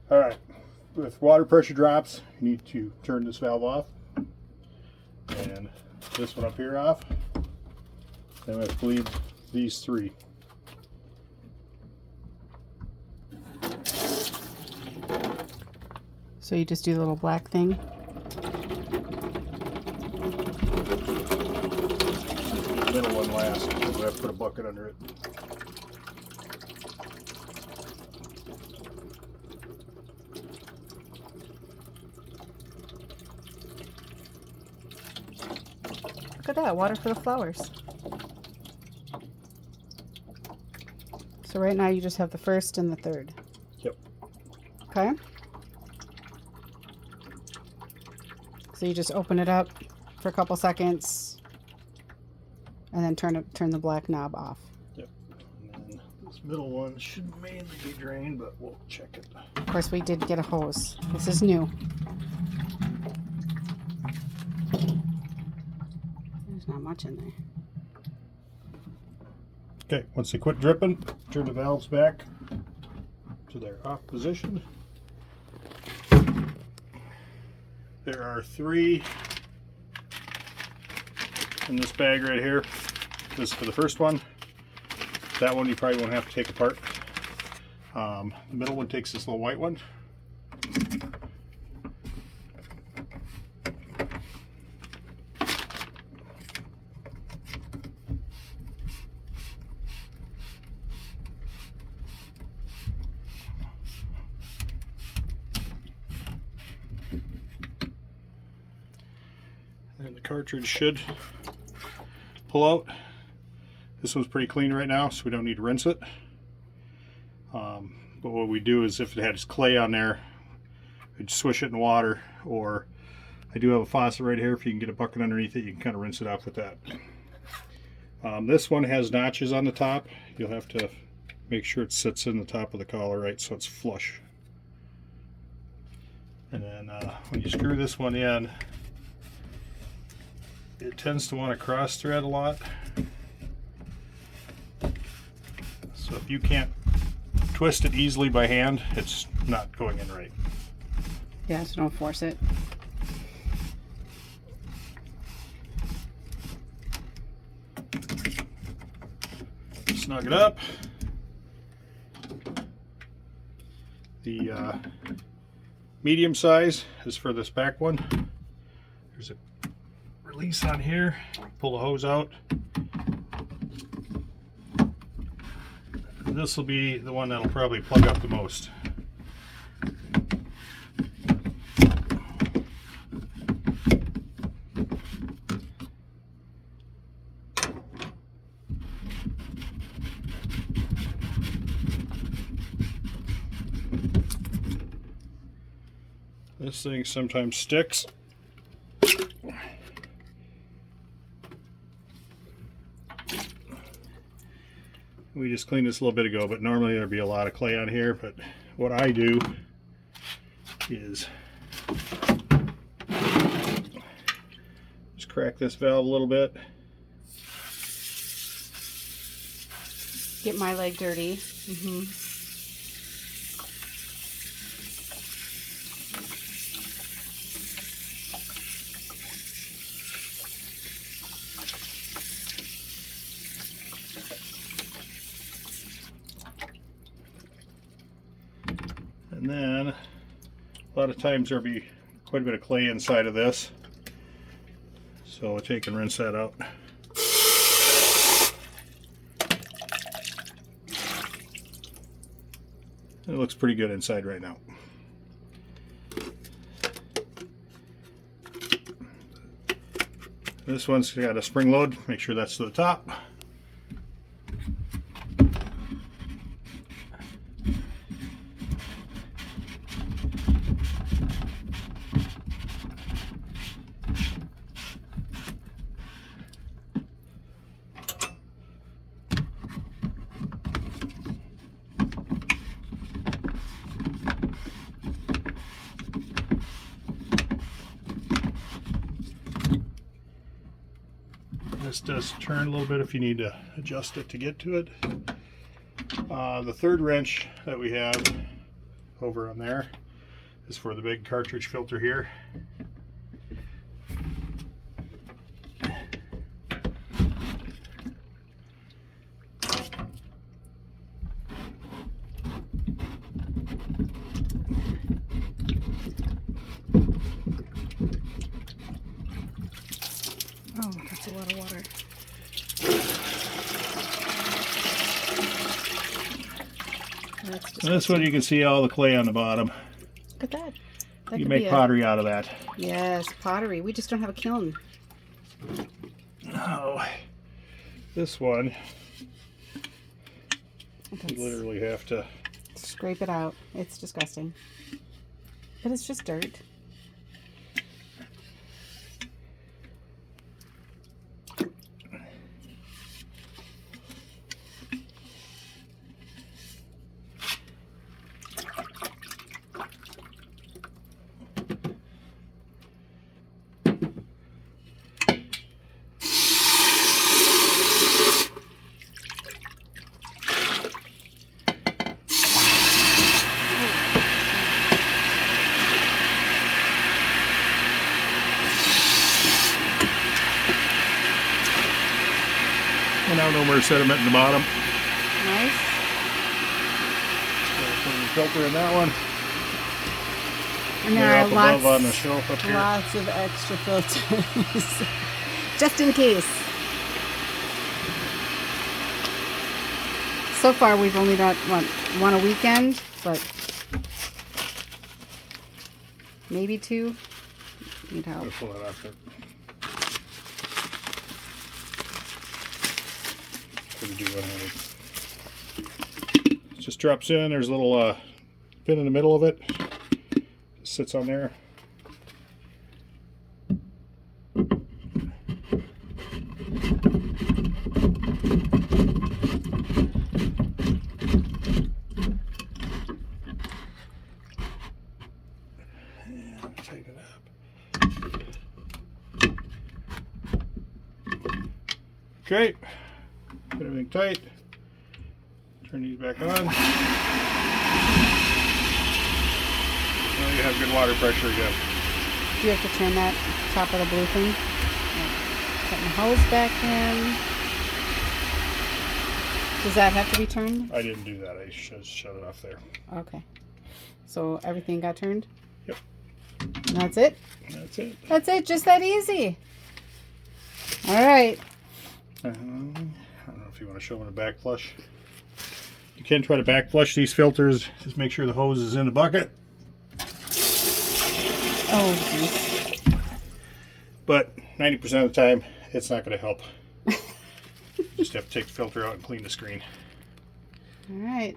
All right, with water pressure drops, you need to turn this valve off and this one up here off. Then we have to bleed these three. So you just do the little black thing? The middle one last, so we have to put a bucket under it. Look at that, water for the flowers. So right now you just have the first and the third. Yep. Okay. So you just open it up for a couple seconds and then turn the black knob off. Yep. And then this middle one should mainly be drained, but we'll check it. Of course, we did get a hose. This is new. There's not much in there. Okay, once they quit dripping, turn the valves back to their off position. There are 3 in this bag right here. This is for the first one. That one you probably won't have to take apart. The middle one takes this little white one. And the cartridge should pull out. This one's pretty clean right now, so we don't need to rinse it. But what we do is if it has clay on there, we'd swish it in water, or I do have a faucet right here. If you can get a bucket underneath it, you can kind of rinse it off with that. This one has notches on the top. You'll have to make sure it sits in the top of the collar right so it's flush. And then when you screw this one in, it tends to want to cross thread a lot. So if you can't twist it easily by hand, it's not going in right. Yeah, so don't force it. Snug it up. The medium size is for this back one. There's a release on here. Pull the hose out. This will be the one that'll probably plug up the most. This thing sometimes sticks. We just cleaned this a little bit ago, but normally there'd be a lot of clay on here. But what I do is just crack this valve a little bit. Get my leg dirty. And then a lot of times there'll be quite a bit of clay inside of this. So we'll take and rinse that out. It looks pretty good inside right now. This one's got a spring load. Make sure that's to the top. This does turn a little bit if you need to adjust it to get to it. The third wrench that we have over on there is for the big cartridge filter here. Oh, that's a lot of water. That's just And this one you can see all the clay on the bottom. Look at that. You can make pottery out of that. Yes, pottery. We just don't have a kiln. Oh, this one That's- you literally have to. Scrape it out. It's disgusting. But it's just dirt. And now no more sediment in the bottom. Nice. Put the filter in that one. And Way there are up above on the shelf up here. lots of extra filters. Just in case. So far we've only got, one a weekend, but maybe two. Need help. I'll pull that off there. Couldn't do one-handed. It just drops in. There's a little pin in the middle of it. It sits on there. And tighten it up. Okay. Put everything tight. Turn these back on. Now you have good water pressure again. Do you have to turn that top of the blue thing? Yeah. Put the hose back in. Does that have to be turned? I didn't do that. I should shut it off there. Okay. So everything got turned? Yep. And that's it? That's it. That's it. Just that easy. All right. I don't know if you want to show them a back flush. You can try to back flush these filters. Just make sure the hose is in the bucket. Oh, geez. But 90% of the time, it's not going to help. Just have to take the filter out and clean the screen. All right.